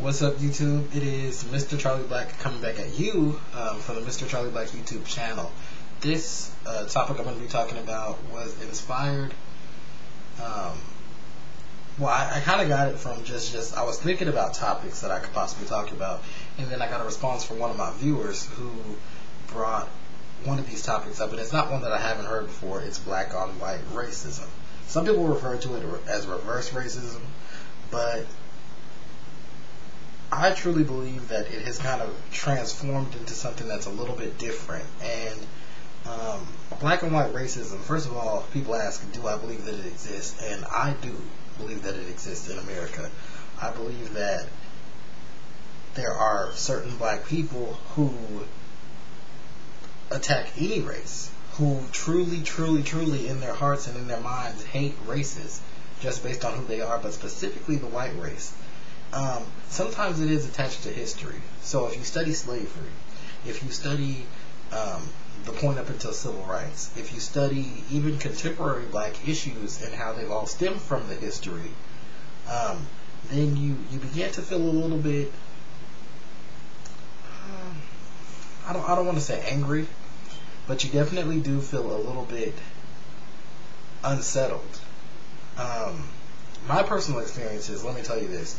What's up, YouTube? It is Mr. Charlie Black coming back at you from the Mr. Charlie Black YouTube channel. This topic I'm going to be talking about was inspired. I kind of got it from just I was thinking about topics that I could possibly talk about, and then I got a response from one of my viewers who brought one of these topics up, and it's not one that I haven't heard before. It's black on white racism. Some people refer to it as reverse racism, but I truly believe that it has kind of transformed into something that's a little bit different. And black and white racism, first of all, people ask, do I believe that it exists? And I do believe that it exists in America. I believe that there are certain black people who attack any race, who truly in their hearts and in their minds hate races just based on who they are, but specifically the white race. Sometimes it is attached to history. So if you study slavery, if you study the point up until civil rights, if you study even contemporary black issues and how they've all stemmed from the history, then you begin to feel a little bit, I don't want to say angry, but you definitely do feel a little bit unsettled. My personal experiences, let me tell you this.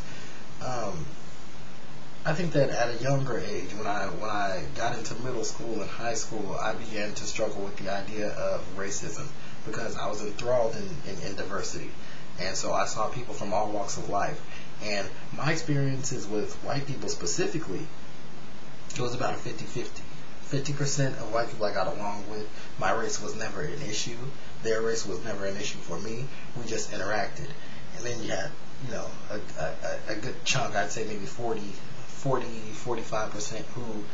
I think that at a younger age, when I got into middle school and high school, I began to struggle with the idea of racism because I was enthralled in diversity. And so I saw people from all walks of life. And my experiences with white people specifically, it was about a 50-50. 50% of white people I got along with. My race was never an issue. Their race was never an issue for me. We just interacted. And then you had, a good chunk, I'd say maybe 45% who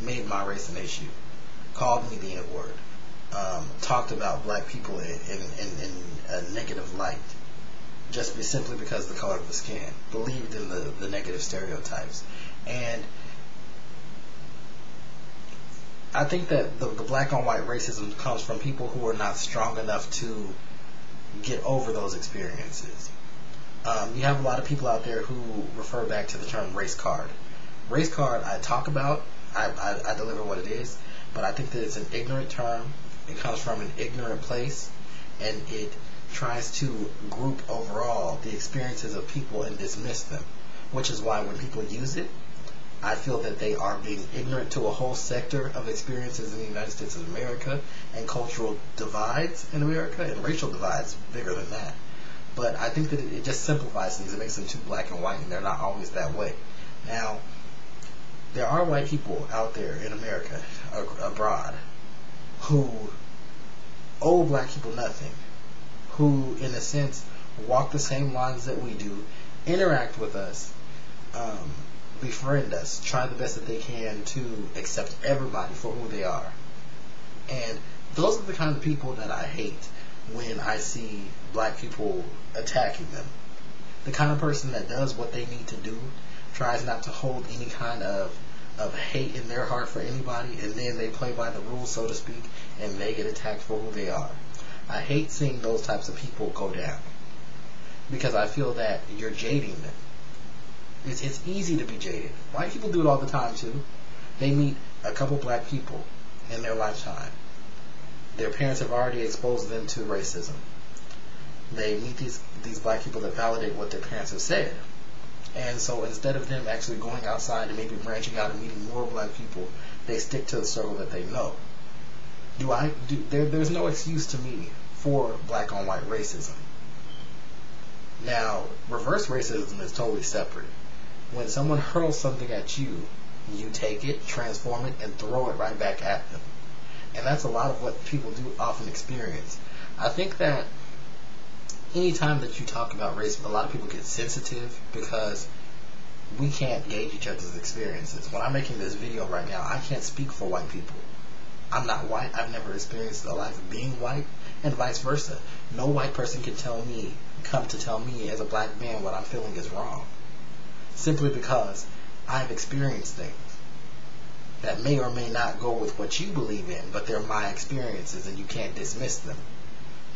made my race an issue, called me the N-word, talked about black people in a negative light, just simply because of the color of the skin, believed in the negative stereotypes. And I think that the black on white racism comes from people who are not strong enough to get over those experiences. You have a lot of people out there who refer back to the term race card. Race card, I talk about, I deliver what it is, but I think that it's an ignorant term. It comes from an ignorant place, and it tries to group overall the experiences of people and dismiss them, which is why when people use it, I feel that they are being ignorant to a whole sector of experiences in the United States of America, and cultural divides in America, and racial divides bigger than that. But I think that it just simplifies things. It makes them too black and white, and they're not always that way. Now, there are white people out there in America, abroad, who owe black people nothing, who, in a sense, walk the same lines that we do, interact with us, befriend us, try the best that they can to accept everybody for who they are. And those are the kind of people that I hate when I see black people attacking them. The kind of person that does what they need to do, tries not to hold any kind of hate in their heart for anybody, and then they play by the rules, so to speak, and they get attacked for who they are. I hate seeing those types of people go down, because I feel that you're jading them. It's easy to be jaded. White people do it all the time too. They meet a couple black people in their lifetime. Their parents have already exposed them to racism. They meet these black people that validate what their parents have said. And so instead of them actually going outside and maybe branching out and meeting more black people, they stick to the circle that they know. There's no excuse to me for black on white racism. Now, reverse racism is totally separate. When someone hurls something at you, you take it, transform it, and throw it right back at them. And that's a lot of what people do often experience. I think that anytime that you talk about race, a lot of people get sensitive because we can't gauge each other's experiences. When I'm making this video right now, I can't speak for white people. I'm not white. I've never experienced the life of being white, and vice versa. No white person can come to tell me as a black man what I'm feeling is wrong, simply because I've experienced things that may or may not go with what you believe in, but they're my experiences and you can't dismiss them.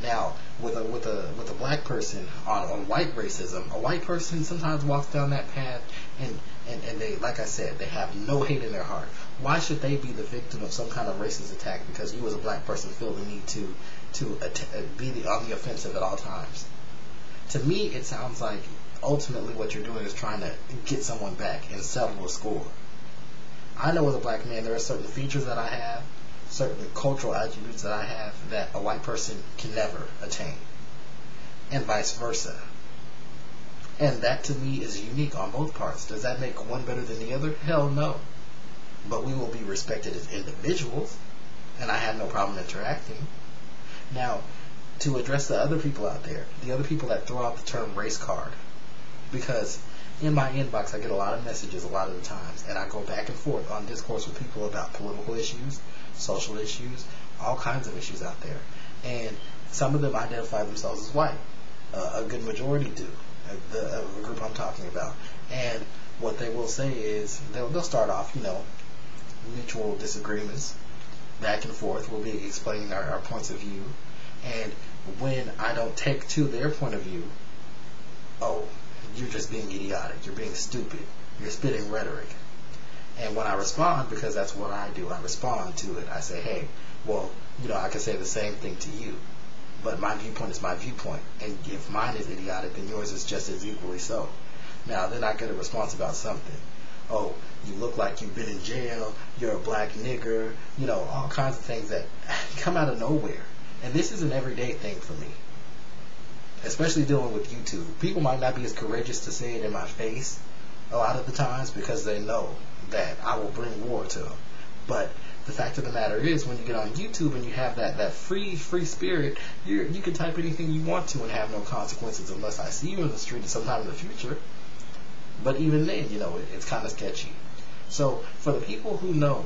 Now, with a black person on white racism, a white person sometimes walks down that path, and they, like I said, they have no hate in their heart. Why should they be the victim of some kind of racist attack because you as a black person feel the need to be on the offensive at all times? To me, it sounds like ultimately what you're doing is trying to get someone back and settle a score. I know as a black man there are certain features that I have, certain cultural attributes that I have that a white person can never attain, and vice versa. And that to me is unique on both parts. Does that make one better than the other? Hell no. But we will be respected as individuals, and I have no problem interacting. Now, to address the other people out there, the other people that throw out the term race card, because in my inbox I get a lot of messages a lot of the times, and I go back and forth on discourse with people about political issues, social issues, all kinds of issues out there. And some of them identify themselves as white. A good majority do, the group I'm talking about. And what they will say is, they'll start off, mutual disagreements, back and forth. We'll be explaining our points of view. And when I don't take to their point of view, oh, you're just being idiotic, you're being stupid, you're spitting rhetoric. And when I respond, because that's what I do, I respond to it. I say, hey, well, I can say the same thing to you, but my viewpoint is my viewpoint. And if mine is idiotic, then yours is just as equally so. Now, then I get a response about something. Oh, you look like you've been in jail, you're a black nigger, all kinds of things that come out of nowhere. And this is an everyday thing for me, especially dealing with YouTube. People might not be as courageous to say it in my face a lot of the times because they know that I will bring war to them. But the fact of the matter is, when you get on YouTube and you have that free spirit, you can type anything you want to and have no consequences unless I see you in the street sometime in the future. But even then, it's kind of sketchy. So for the people who know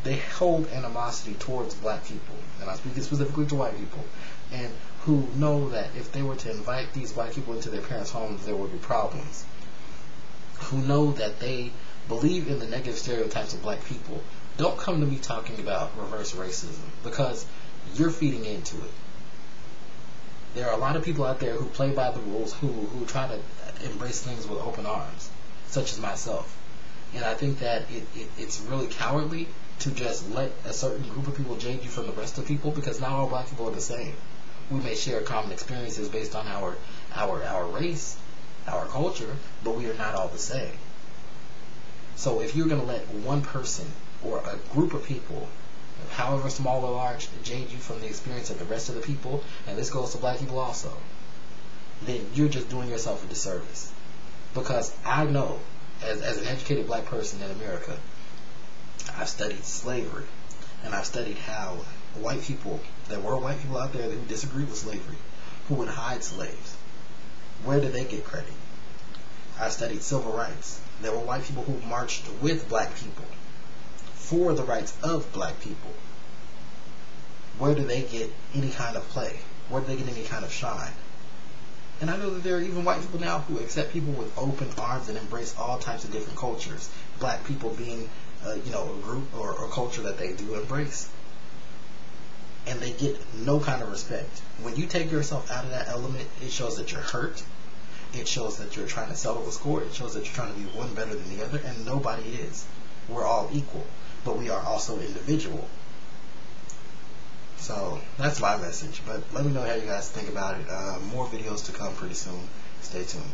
they hold animosity towards black people, and I'm speaking specifically to white people, and who know that if they were to invite these black people into their parents' homes, there would be problems, who know that they believe in the negative stereotypes of black people, don't come to me talking about reverse racism, because you're feeding into it. There are a lot of people out there who play by the rules, who try to embrace things with open arms, such as myself. And I think that it's really cowardly to just let a certain group of people jade you from the rest of people, because not all black people are the same. We may share common experiences based on our race, our culture, but we are not all the same. So if you're going to let one person or a group of people, however small or large, jade you from the experience of the rest of the people, and this goes to black people also, then you're just doing yourself a disservice. Because I know, as an educated black person in America, I've studied slavery, and I've studied how white people, there were white people out there who disagreed with slavery, who would hide slaves. Where did they get credit? I studied civil rights. There were white people who marched with black people for the rights of black people. Where do they get any kind of play? Where do they get any kind of shine? And I know that there are even white people now who accept people with open arms and embrace all types of different cultures. Black people being, a group or a culture that they do embrace. And they get no kind of respect. When you take yourself out of that element, it shows that you're hurt. It shows that you're trying to settle a score. It shows that you're trying to be one better than the other, and nobody is. We're all equal, but we are also individual. So that's my message. But let me know how you guys think about it. More videos to come pretty soon. Stay tuned.